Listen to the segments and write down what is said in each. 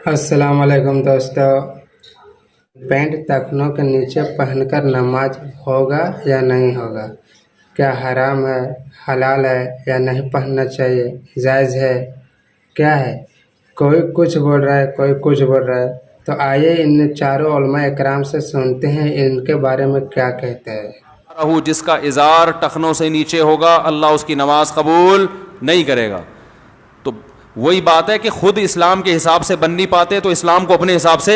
अस्सलाम वालेकुम दोस्तों। पैंट टखनों के नीचे पहनकर नमाज होगा या नहीं होगा? क्या हराम है, हलाल है या नहीं पहनना चाहिए, जायज़ है, क्या है? कोई कुछ बोल रहा है, कोई कुछ बोल रहा है। तो आइए इन चारों उलमा इकराम से सुनते हैं इनके बारे में क्या कहते हैं। रहू जिसका इज़ार टखनों से नीचे होगा अल्लाह उसकी नमाज कबूल नहीं करेगा। तो वही बात है कि खुद इस्लाम के हिसाब से बन नहीं पाते तो इस्लाम को अपने हिसाब से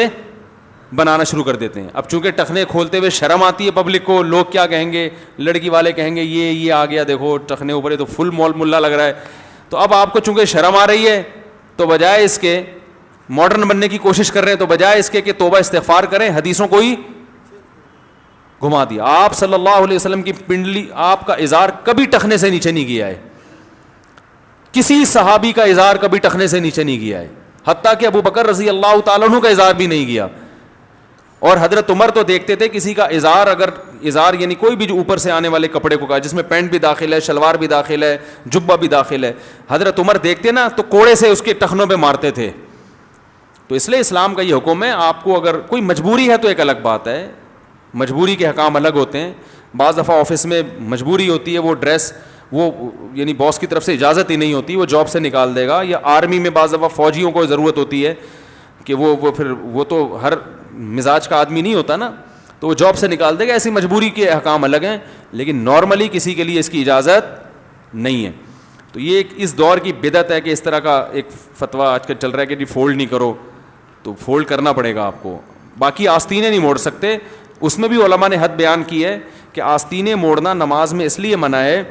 बनाना शुरू कर देते हैं। अब चूंकि टखने खोलते हुए शर्म आती है पब्लिक को, लोग क्या कहेंगे, लड़की वाले कहेंगे ये आ गया, देखो टखने ऊपर है तो फुल मौल मुल्ला लग रहा है। तो अब आपको चूंकि शर्म आ रही है तो बजाय इसके मॉडर्न बनने की कोशिश कर रहे हैं, तो बजाय इसके कि तौबा इस्तिग़फ़ार करें, हदीसों को ही घुमा दिया। आप सल्लल्लाहु अलैहि वसल्लम की पिंडली, आपका इज़ार कभी टखने से नीचे नहीं गया है, किसी सहाबी का इज़ार कभी टखने से नीचे नहीं गया है, हत्ता कि अबू बकर रज़ी अल्लाह तआला अन्हु का इज़ार भी नहीं गया। और हज़रत उमर तो देखते थे किसी का इज़ार, अगर इज़ार यानी कोई भी जो ऊपर से आने वाले कपड़े को कहा, जिसमें पैंट भी दाखिल है, शलवार भी दाखिल है, जुब्बा भी दाखिल है, हज़रत उमर देखते ना तो कोड़े से उसके टखनों पे मारते थे। तो इसलिए इस्लाम का ये हुक्म है, आपको अगर कोई मजबूरी है तो एक अलग बात है, मजबूरी के हकाम अलग होते हैं। बाज़ दफ़ा ऑफिस में मजबूरी होती है, वो ड्रेस वो यानी बॉस की तरफ से इजाज़त ही नहीं होती, वो जॉब से निकाल देगा। या आर्मी में बाज़ दफ़ा फ़ौजियों को ज़रूरत होती है कि वो तो हर मिजाज का आदमी नहीं होता ना, तो वो जॉब से निकाल देगा। ऐसी मजबूरी के हकाम अलग हैं, लेकिन नॉर्मली किसी के लिए इसकी इजाज़त नहीं है। तो ये एक इस दौर की बिदअत है कि इस तरह का एक फ़तवा आजकल चल रहा है कि जी फ़ोल्ड नहीं करो, तो फ़ोल्ड करना पड़ेगा आपको। बाकी आस्तीनें नहीं मोड़ सकते, उसमें भी उलमा ने हद बयान की है कि आस्तीनें मोड़ना नमाज में इसलिए मना है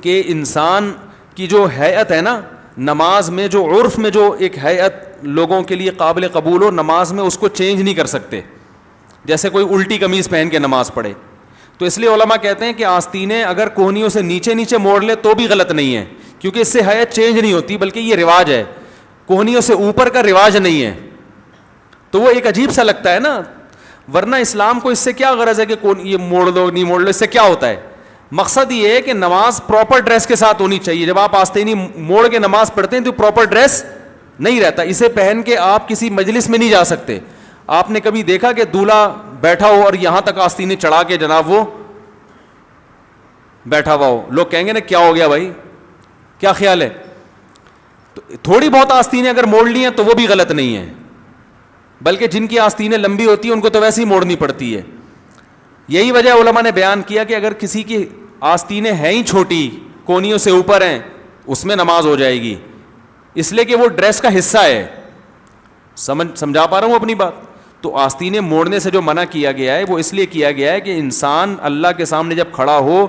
कि इंसान की जो हैत है ना, नमाज में जो उर्फ़ में जो एक हैत लोगों के लिए काबिल कबूल हो, नमाज में उसको चेंज नहीं कर सकते। जैसे कोई उल्टी कमीज़ पहन के नमाज पढ़े, तो इसलिए उलमा कहते हैं कि आस्तीनें अगर कोहनियों से नीचे नीचे मोड़ ले तो भी गलत नहीं है, क्योंकि इससे हैत चेंज नहीं होती, बल्कि ये रिवाज है, कोहनियों से ऊपर का रिवाज नहीं है। तो वो एक अजीब सा लगता है ना, वरना इस्लाम को इससे क्या गरज है कि कौन ये मोड़ लो नहीं मोड़ लो, इससे क्या होता है? मकसद ये है कि नमाज प्रॉपर ड्रेस के साथ होनी चाहिए। जब आप आस्तीनी मोड़ के नमाज पढ़ते हैं तो प्रॉपर ड्रेस नहीं रहता, इसे पहन के आप किसी मजलिस में नहीं जा सकते। आपने कभी देखा कि दूल्हा बैठा हो और यहां तक आस्तीने चढ़ा के जनाब वो बैठा हुआ हो, लोग कहेंगे ना क्या हो गया भाई, क्या ख्याल है? तो थोड़ी बहुत आस्तीनें अगर मोड़ ली हैं तो वो भी गलत नहीं है, बल्कि जिनकी आस्तीनें लंबी होती हैं उनको तो वैसे ही मोड़नी पड़ती है। यही वजह उलमा ने बयान किया कि अगर किसी की आस्तीनें हैं ही छोटी, कोनियों से ऊपर हैं, उसमें नमाज हो जाएगी, इसलिए कि वो ड्रेस का हिस्सा है। समझा पा रहा हूँ अपनी बात? तो आस्तीनें मोड़ने से जो मना किया गया है वो इसलिए किया गया है कि इंसान अल्लाह के सामने जब खड़ा हो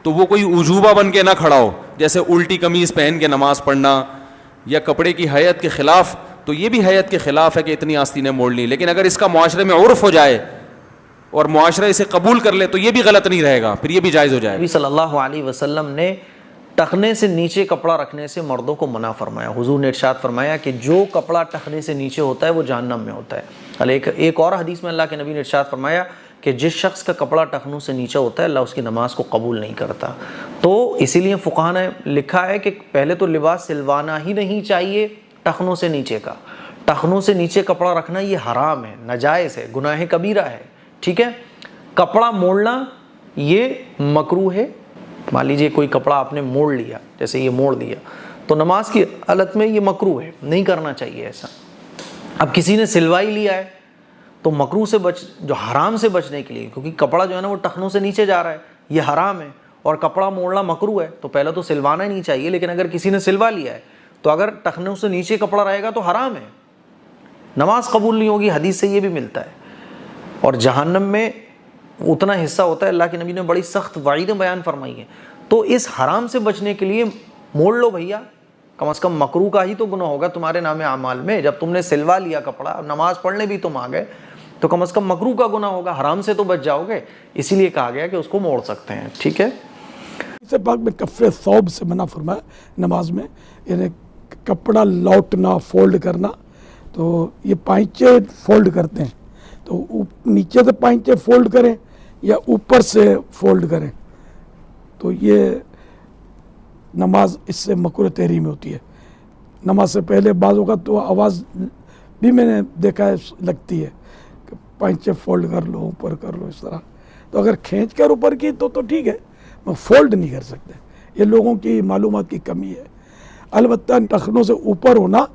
तो वो कोई उजूबा बन के ना खड़ा हो, जैसे उल्टी कमीज़ पहन के नमाज पढ़ना या कपड़े की हैत के ख़िलाफ़। तो ये भी हैत के ख़िलाफ़ है कि इतनी आस्तीनें मोड़ ली, लेकिन अगर इसका मुआशरे में उर्फ़ हो जाए और मुआशरा इसे कबूल कर ले तो ये भी गलत नहीं रहेगा, फिर ये भी जायज़ हो जाए। नबी सल्लल्लाहु अलैहि वसल्लम ने टखने से नीचे कपड़ा रखने से मर्दों को मना फरमाया। हुजूर ने इरशाद फरमाया कि जो कपड़ा टखने से नीचे होता है वो जहन्नम में होता है। एक और हदीस में अल्लाह के नबी ने इरशाद फरमाया कि जिस शख्स का कपड़ा टखनों से नीचे होता है अल्लाह उसकी नमाज को कबूल नहीं करता। तो इसीलिए फुक़हा ने लिखा है कि पहले तो लिबास सिलवाना ही नहीं चाहिए टखनों से नीचे का। टखनों से नीचे कपड़ा रखना ये हराम है, नाजायज़ है, गुनाह कबीरा है, ठीक है। कपड़ा मोड़ना ये मकरूह है। मान लीजिए कोई कपड़ा आपने मोड़ लिया, जैसे ये मोड़ दिया, तो नमाज की हालत में ये मकरूह है, नहीं करना चाहिए ऐसा। अब किसी ने सिलवाई लिया है तो मकरूह से जो हराम से बचने के लिए, क्योंकि कपड़ा जो है ना वो टखनों से नीचे जा रहा है, ये हराम है और कपड़ा मोड़ना मकरूह है, तो पहले तो सिलवाना ही नहीं चाहिए। लेकिन अगर किसी ने सिलवा लिया है तो अगर टखनों से नीचे कपड़ा रहेगा तो हराम है, नमाज कबूल नहीं होगी। हदीस से ये भी मिलता है। और जहन्नम में उतना हिस्सा होता है, अल्लाह के नबी ने बड़ी सख्त वाइदें बयान फरमाई हैं। तो इस हराम से बचने के लिए मोड़ लो भैया, कम से कम मकरूह का ही तो गुनाह होगा तुम्हारे नामे आमाल में। जब तुमने सिलवा लिया कपड़ा, नमाज पढ़ने भी तुम आ गए, तो कम से कम मकरूह का गुनाह होगा, हराम से तो बच जाओगे। इसीलिए कहा गया कि उसको मोड़ सकते हैं, ठीक है। इसे पाक में कफ़े सौब से मना फरमाया नमाज में, यानी कपड़ा लौटना, फोल्ड करना। तो ये पाइंचे फोल्ड करते हैं, तो नीचे से पाइंचे फोल्ड करें या ऊपर से फोल्ड करें, तो ये नमाज इससे मकरूह तहरीम होती है। नमाज से पहले बाज़ औक़ात तो आवाज़ भी मैंने देखा है लगती है कि पैंचे फोल्ड कर लो, ऊपर कर लो, इस तरह। तो अगर खींच कर ऊपर की तो ठीक है, मैं फोल्ड नहीं कर सकते। ये लोगों की मालूमात की कमी है। अलबत्ता टखनों से ऊपर होना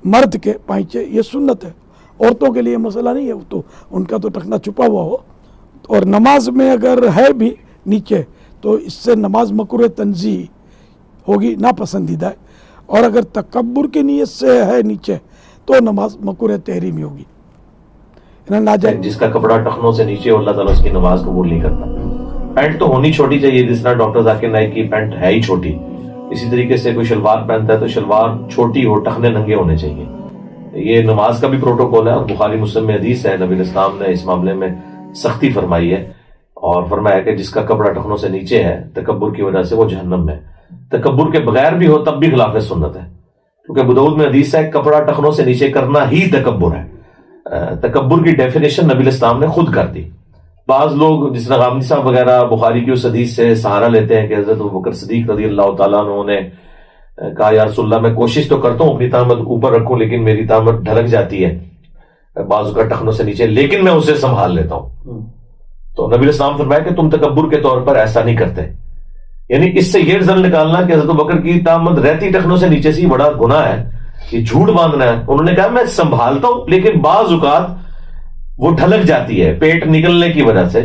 मर्द के पैंचे ये सुन्नत है, औरतों के लिए मसला नहीं है, तो उनका तो टखना छुपा हुआ हो। और नमाज में अगर है भी नीचे तो इससे नमाज मकरूह तंज़ीह होगी, नापसंदीदा है। और अगर तकब्बुर की नीयत से है नीचे तो नमाज मकरूह तहरीमी होगी, नाजायज़। जिसका कपड़ा टखनों से नीचे हो, अल्लाह ताला उसकी नमाज कबूल नहीं करता। पैंट तो होनी छोटी चाहिए, जिस तरह डॉक्टर जाकिर नाइक की पैंट है ही छोटी, इसी तरीके से कोई शलवार पहनता है तो शलवार छोटी हो, टखने नंगे होने चाहिए। ये नमाज का भी प्रोटोकॉल है और बुखारी मुस्लिम में हदीस है, नबी इस्लाम ने इस मामले में सख्ती फरमाई है और फरमाया कि जिसका कपड़ा टखनों से नीचे है तकब्बुर की वजह से वो जहन्नम में। तकब्बुर के बगैर भी हो तब भी खिलाफ सुन्नत है, क्योंकि अबू दाऊद में हदीस है कपड़ा टखनों से नीचे करना ही तकब्बुर है। तकब्बुर की डेफिनेशन नबी इस्लाम ने खुद कर दी। बाज लोग जिस तरह गामदी साहब वगैरह बुखारी की उस हदीस से सहारा लेते हैं कि हजरत अबू बकर सिद्दीक रज़ी अल्लाह तआला अन्हु ने कहा, या रसूलल्लाह मैं कोशिश तो करता हूँ अपनी तामत ऊपर रखूं, लेकिन मेरी तामत ढलक जाती है बाजू का टखनों से नीचे, लेकिन मैं उसे संभाल लेता हूं। तो नबी इस्लाम फरमाया कि तुम तकब्बुर के तौर पर ऐसा नहीं करते। यानी इससे ये रिजल्ट निकालना कि हजरत अबू बकर की तामत रहती टखनों से नीचे से बड़ा गुनाह है, ये झूठ बांधना है। उन्होंने कहा मैं संभालता हूं लेकिन बाज औकात वो ढलक जाती है पेट निकलने की वजह से,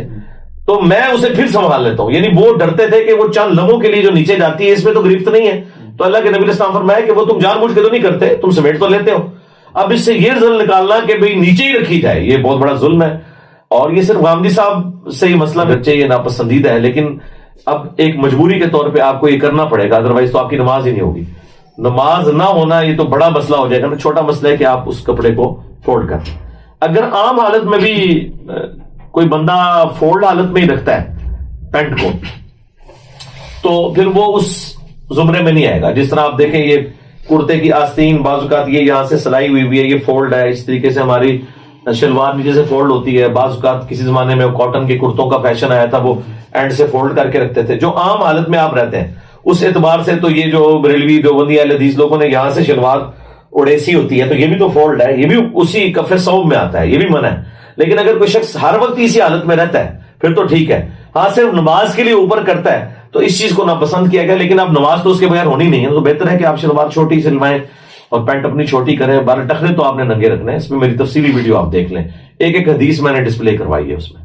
तो मैं उसे फिर संभाल लेता हूं। यानी वो डरते थे कि वो चंद लम्हों के लिए जो नीचे जाती है इसमें तो गिरफ्त नहीं है, तो अल्लाह के नबी इस्लाम फरमाया कि वो तुम जानबूझ के तो नहीं करते, तुम समेट तो लेते हो। अब इससे ये रिजल्ट निकालना कि भाई नीचे ही रखी जाए, ये बहुत बड़ा जुल्म है। और ये सिर्फ गामदी साहब से ही मसला बच्चे ये नापसंदीदा है, लेकिन अब एक मजबूरी के तौर पे आपको ये करना पड़ेगा, अदरवाइज तो आपकी नमाज ही नहीं होगी। नमाज ना होना ये तो बड़ा मसला हो जाएगा ना, छोटा मसला है कि आप उस कपड़े को फोल्ड कर। अगर आम हालत में भी कोई बंदा फोल्ड हालत में ही रखता है पैंट को, तो फिर वो उस जुमरे में नहीं आएगा। जिस तरह आप देखें ये कुर्ते की आस्तीन बाजुकात ये यहां से सिलाई हुई हुई है, ये फोल्ड है, इस तरीके से हमारी शलवार नीचे से फोल्ड होती है। बाजुकात किसी जमाने में कॉटन के कुर्तों का फैशन आया था, वो एंड से फोल्ड करके रखते थे। जो आम हालत में आप रहते हैं उस एतबार से तो ये जो बरेलवी देवबंदी अहले हदीस लोगों ने यहां से शलवार ओडेसी होती है, तो ये भी तो फोल्ड है, ये भी उसी कफे सौब में आता है, ये भी मना है। लेकिन अगर कोई शख्स हर वक्त इसी हालत में रहता है फिर तो ठीक है। हाँ, सिर्फ नमाज के लिए ऊपर करता है तो इस चीज को नापसंद किया गया, लेकिन अब नमाज तो उसके बगैर होनी नहीं है, तो बेहतर है कि आप शलवार छोटी सिलवाएं और पैंट अपनी छोटी करें। 12 टखने तो आपने नंगे रखने हैं, इसमें मेरी तफसीली वीडियो आप देख लें, एक एक हदीस मैंने डिस्प्ले करवाई है उसमें।